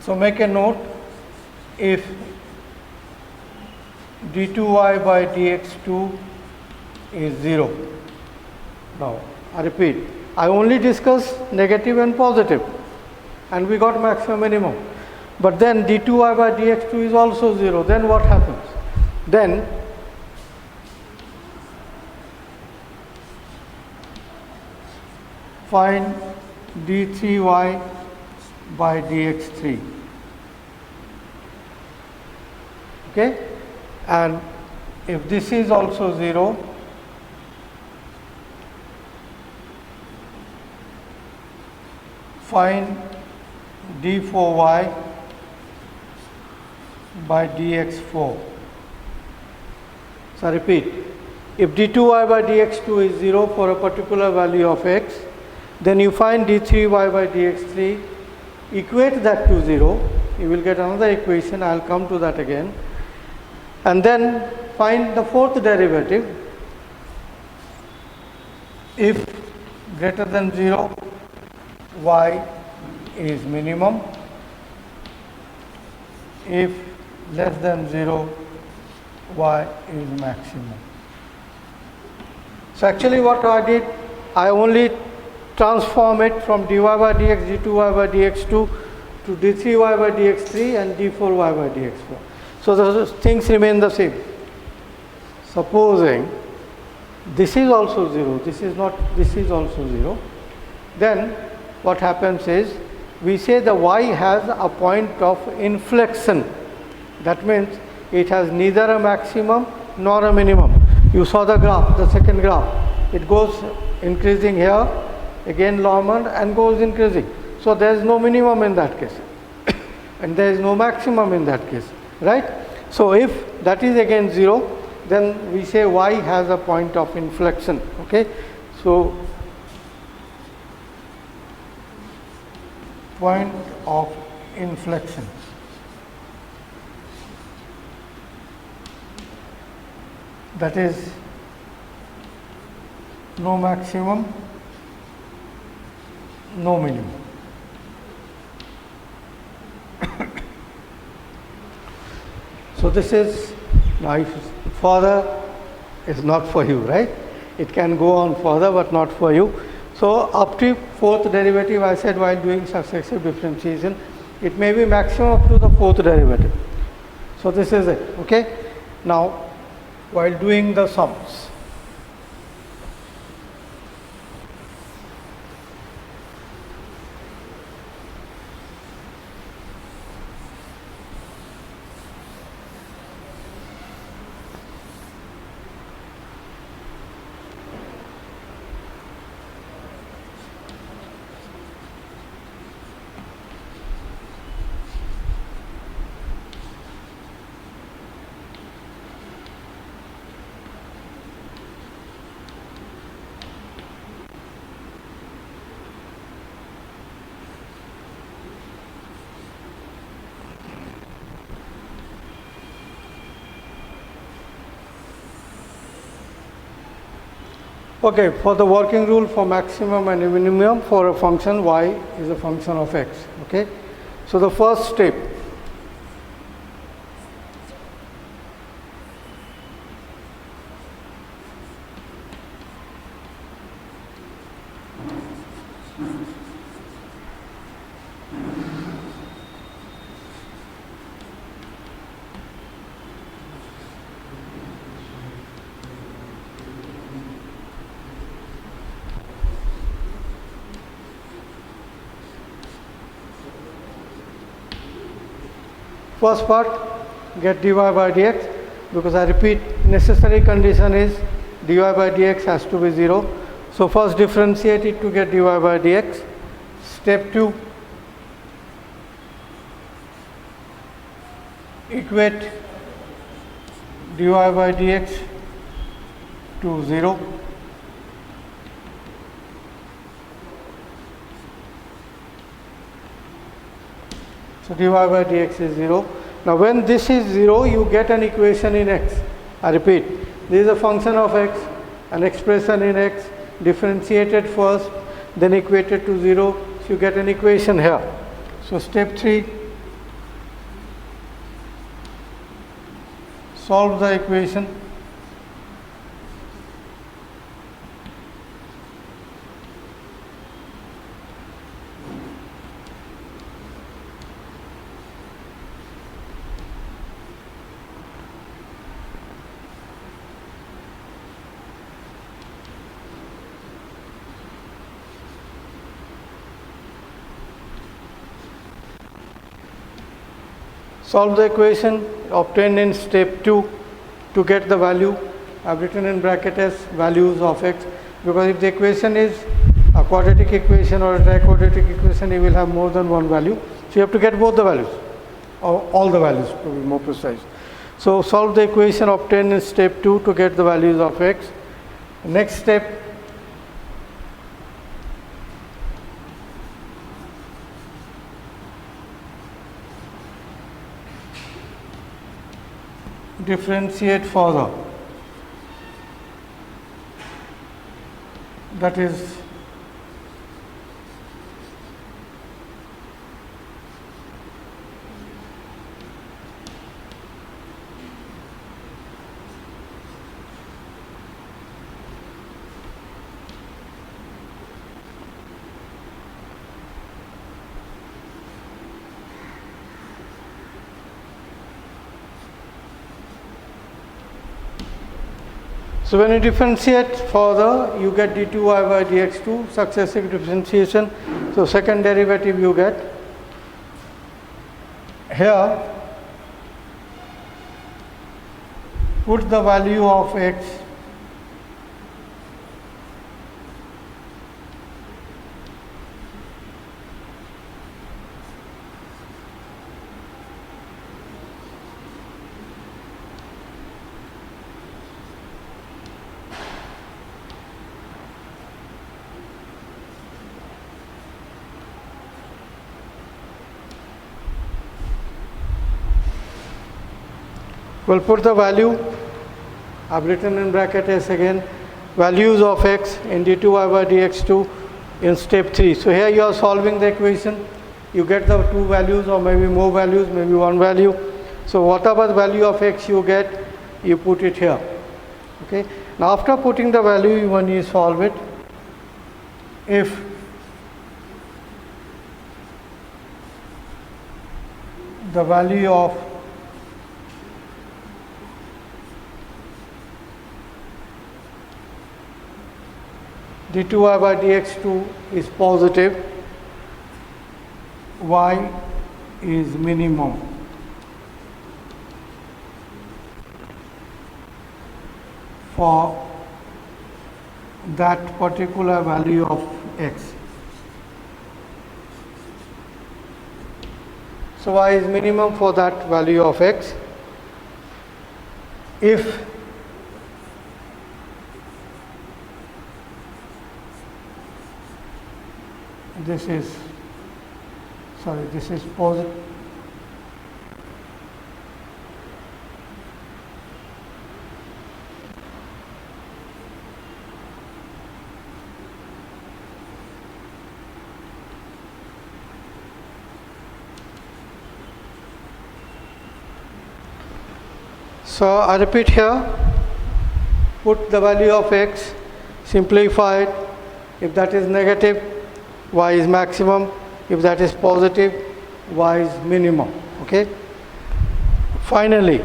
So make a note, if d2y by dx2 is 0. Now I repeat, I only discuss negative and positive and we got maximum minimum. But then d2y by dx2 is also 0. Then what happens? Then find d3y by dx3. Okay? And if this is also 0, find d4y by dx4. So I repeat, if d2y by dx2 is 0 for a particular value of x, then you find d3y by dx3, equate that to 0, you will get another equation, I will come to that again, and then find the fourth derivative. If greater than 0, y is minimum. If less than 0, y is maximum. So actually what I did, I only transform it from dy by dx, d2y by dx2 to d3y by dx3 and d4y by dx4. So those things remain the same. Supposing this is also 0, this is also 0, then what happens is, we say the y has a point of inflection. That means it has neither a maximum nor a minimum. You saw the graph, the second graph. It goes increasing here, again normal, and goes increasing. So there is no minimum in that case. And there is no maximum in that case. Right? So if that is again 0, then we say y has a point of inflection. Okay? So point of inflection. That is no maximum, no minimum. So this is, now if further is not for you, right? It can go on further but not for you. So up to fourth derivative, I said while doing successive differentiation, it may be maximum up to the fourth derivative. So this is it, okay? Now while doing the sums, okay, for the working rule for maximum and minimum for a function y is a function of x. Okay, so the first step, first part, get dy by dx, because I repeat, necessary condition is dy by dx has to be 0. So first differentiate it to get dy by dx. Step 2, equate dy by dx to 0. So dy by dx is 0. Now when this is 0, you get an equation in x. I repeat, this is a function of x, an expression in x, differentiated first, then equated to 0, so you get an equation here. So step 3, solve the equation. Solve the equation obtained in step 2 to get the value. I've written in bracket as values of x, because if the equation is a quadratic equation or a triquadratic equation, you will have more than one value. So you have to get both the values, or all the values to be more precise. So solve the equation obtained in step 2 to get the values of x. Next step, differentiate further. That is so when you differentiate further, you get d2y by dx2, successive differentiation. So second derivative you get. Here, put the value of x We'll put the value, I've written in bracket s again, values of x in d2y by dx2 in step 3. So here you are solving the equation, you get the two values or maybe more values, maybe one value. So whatever the value of x you get, you put it here. Okay. Now after putting the value, when you solve it, if the value of d2y by dx2 is positive, y is minimum. For that particular value of x. So y is minimum for that value of x. If this is positive, so I repeat here, put the value of x, simplify it. If that is negative, y is maximum. If that is positive, y is minimum. Okay. Finally,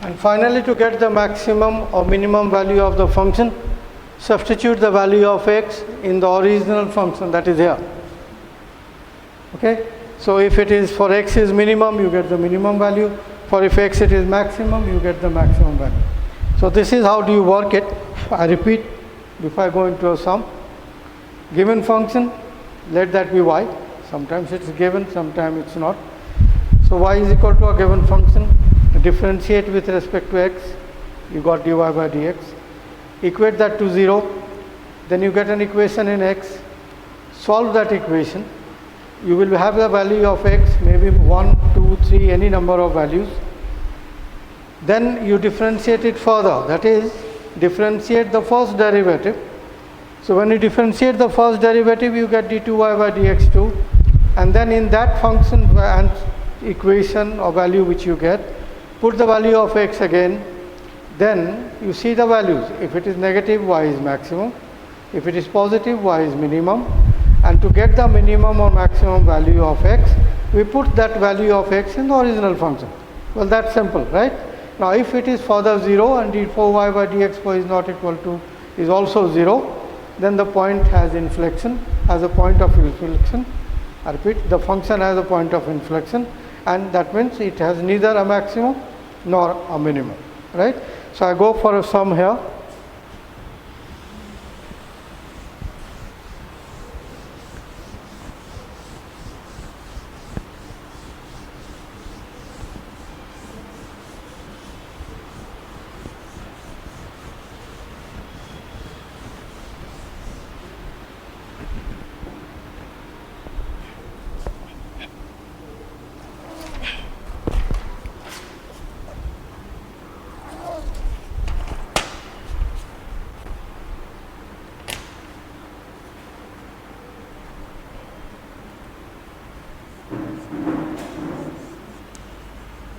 And finally, to get the maximum or minimum value of the function, substitute the value of x in the original function that is here. Okay? So if it is for x is minimum, you get the minimum value. For if x it is maximum, you get the maximum value. So this is how do you work it. I repeat before I go into a sum. Given function, let that be y. Sometimes it is given, sometimes it's not. So y is equal to a given function. Differentiate with respect to x. You got dy by dx. Equate that to 0. Then you get an equation in x. Solve that equation. You will have the value of x, maybe 1, 2, 3, any number of values. Then you differentiate it further, that is, differentiate the first derivative. So when you differentiate the first derivative, you get d2y by dx2, and then in that function and equation or value which you get, put the value of x again. Then you see the values. If it is negative, y is maximum. If it is positive, y is minimum. And to get the minimum or maximum value of x, we put that value of x in the original function. Well, that's simple, right? Now, if it is further 0 and d4y by dx4 is not equal to, is also 0, then the point has inflection, has a point of inflection. I repeat, the function has a point of inflection, and that means it has neither a maximum nor a minimum, right? So I go for a sum here.